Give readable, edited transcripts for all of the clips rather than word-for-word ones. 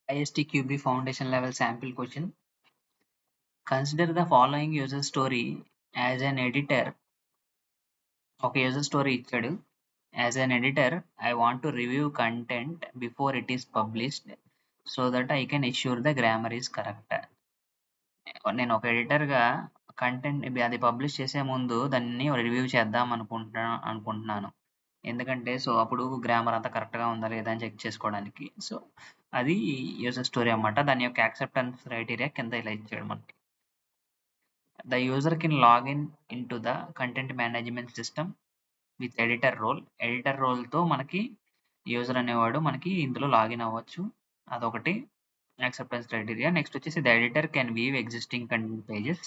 ISTQB foundation level sample question. Consider the following user story as an editor. ఒక user story ఇచ్చాడు. As an editor, I want to review content before it is published so that I can ensure the grammar is correct. నేను ఒక ఎడిటర్‌గా content అది publish చేసే ముందు దాన్ని review చేద్దాం అనుకుంటున్నాను. ఎందుకంటే అప్పుడు గ్రామర్ అంతా కరెక్ట్‌గా ఉందా లేదా అని చెక్ చేసుకోవడానికి. అది యూజర్ స్టోరీ అన్నమాట. దాని యొక్క యాక్సెప్టెన్స్ క్రైటీరియా కింద ఇలా ఇచ్చాడు మనకి. The user can log into the content management system with editor role. Editor రోల్‌తో మనకి యూజర్ అనేవాడు మనకి ఇందులో లాగిన్ అవ్వచ్చు. అదొకటి యాక్సెప్టెన్స్ క్రైటీరియా. నెక్స్ట్ వచ్చేసి the editor can view existing content pages.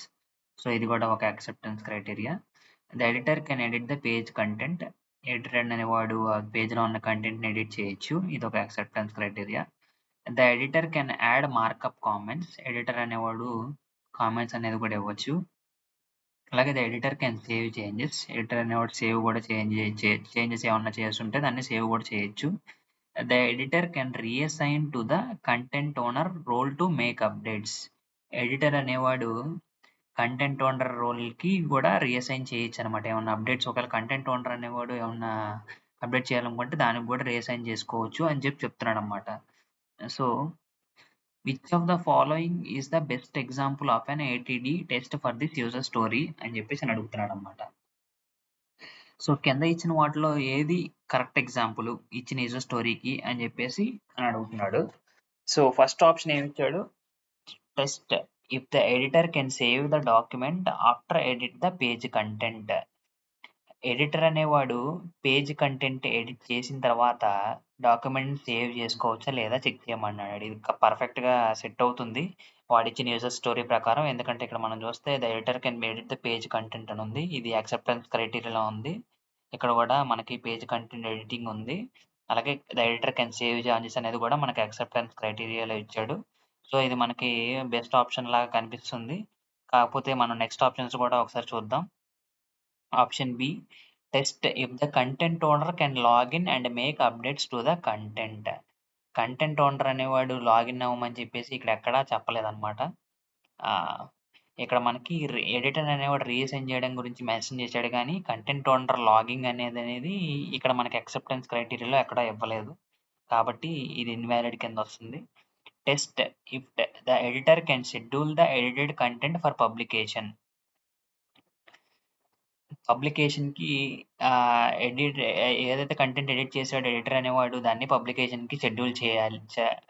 ఇది కూడా ఒక acceptance criteria. The editor can edit the page content. Editor అనేవాడు ఆ పేజ్‌లో ఉన్న కంటెంట్‌ని ఎడిట్ చేయొచ్చు. ఇదొక acceptance criteria. The editor can add markup comments. Editor అనేవాడు కామెంట్స్ అనేది కూడా ఇవ్వచ్చు. అలాగే the editor can save changes. Editor అనేవాడు సేవ్ కూడా చేంజెస్ ఏమన్నా చేస్తుంటే దాన్ని సేవ్ కూడా చేయొచ్చు. The editor can reassign to the content owner role to make updates. Editor అనేవాడు కంటెంట్ ఓనర్ రోల్‌కి కూడా రీఅసైన్ చేయొచ్చు అనమాట. ఏమన్నా అప్డేట్స్ ఒకవేళ కంటెంట్ ఓనర్ అనేవాడు ఏమన్నా అప్డేట్ చేయాలనుకుంటే దానికి కూడా రీఅసైన్ చేసుకోవచ్చు అని చెప్తున్నాడన్నమాట. Which of the following is the best example of an ATD test for this user story అని చెప్పేసి అడుగుతున్నాడన్నమాట. కింద ఇచ్చిన వాటిలో ఏది కరెక్ట్ ఎగ్జాంపుల్ ఇచ్చిన యూజర్ స్టోరీకి అని చెప్పేసి అడుగుతున్నాడు. ఫస్ట్ ఆప్షన్ ఏమి ఇచ్చాడు? Test if the editor can save the document after edit the page content. Editor అనేవాడు పేజ్ కంటెంట్ ఎడిట్ చేసిన తర్వాత డాక్యుమెంట్ సేవ్ చేసుకోవచ్చా లేదా చెక్ చేయమన్నాడు. ఇది పర్ఫెక్ట్‌గా సెట్ అవుతుంది వాడిచ్చిన యూజర్ స్టోరీ ప్రకారం. ఎందుకంటే ఇక్కడ మనం చూస్తే the editor can edit the page content అని ఉంది. ఇది యాక్సెప్టెన్స్ క్రైటీరియాలో ఉంది. ఇక్కడ కూడా మనకి పేజ్ కంటెంట్ ఎడిటింగ్ ఉంది. అలాగే the editor can save changes అనేది కూడా మనకి యాక్సెప్టెన్స్ క్రైటీరియాలో ఇచ్చాడు. ఇది మనకి బెస్ట్ ఆప్షన్ లాగా కనిపిస్తుంది. కాకపోతే మనం నెక్స్ట్ ఆప్షన్స్ కూడా ఒకసారి చూద్దాం. Option B test if the content owner can login and make updates to the content. Content owner అనేవాడు లాగిన్ అవ్వమని చెప్పేసి ఇక్కడ ఎక్కడా చెప్పలేదన్నమాట. ఇక్కడ మనకి ఎడిటర్ అనేవాడు రీఅసైన్ చేయడం గురించి మెన్షన్ చేశాడు కానీ కంటెంట్ ఓనర్ లాగింగ్ అనేది ఇక్కడ మనకి యాక్సెప్టెన్స్ క్రైటీరియాలో ఎక్కడా ఇవ్వలేదు. కాబట్టి ఇది ఇన్వాలిడ్ కింద వస్తుంది. Test if the editor can schedule the edited content for publication. పబ్లికేషన్‌కి ఏదైతే కంటెంట్ ఎడిట్ చేసాడో ఎడిటర్ అనేవాడు దాన్ని పబ్లికేషన్‌కి షెడ్యూల్ చేయాలి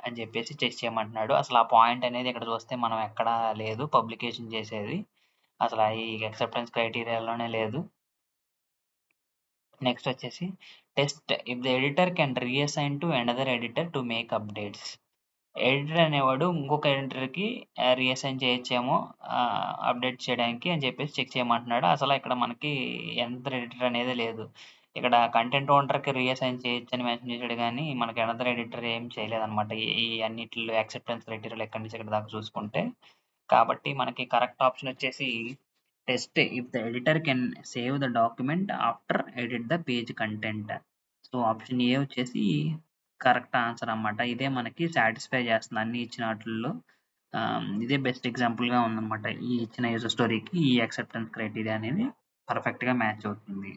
అని చెప్పేసి చెక్ చేయమంటున్నాడు. అసలు ఆ పాయింట్ అనేది ఇక్కడ చూస్తే మనం ఎక్కడా లేదు పబ్లికేషన్ చేసేది. అసలు ఈ యాక్సెప్టెన్స్ క్రైటీరియాలోనే లేదు. నెక్స్ట్ వచ్చేసి test if the editor can reassign to another editor to make updates. Editor అనేవాడు ఇంకొక ఎడిటర్‌కి రీఅసైన్ చేయొచ్చేమో అప్డేట్ చేయడానికి అని చెప్పేసి చెక్ చేయమంటున్నాడు. అసలు ఇక్కడ మనకి అనదర్ ఎడిటర్ అనేది లేదు. ఇక్కడ కంటెంట్ ఓనర్‌కి రీఅసైన్ చేయొచ్చని మెన్షన్ చేశాడు గానీ మనకి అనదర్ ఎడిటర్ ఏం చేయలేదన్నమాట. ఈ అన్నిట్లో యాక్సెప్టెన్స్ క్రైటీరియాలో ఎక్కడి నుంచి ఎక్కడి దాకా చూసుకుంటే. కాబట్టి మనకి కరెక్ట్ ఆప్షన్ వచ్చేసి test if the editor can save the document after edit the page content. Option A వచ్చేసి కరెక్ట్ ఆన్సర్ అన్నమాట. ఇదే మనకి సాటిస్ఫై చేస్తుంది అన్ని ఇచ్చిన వాటిల్లో. ఇదే బెస్ట్ ఎగ్జాంపుల్‌గా ఉందన్నమాట. ఈ ఇచ్చిన యూజర్ స్టోరీకి ఈ యాక్సెప్టెన్స్ క్రైటీరియా అనేది పర్ఫెక్ట్‌గా మ్యాచ్ అవుతుంది.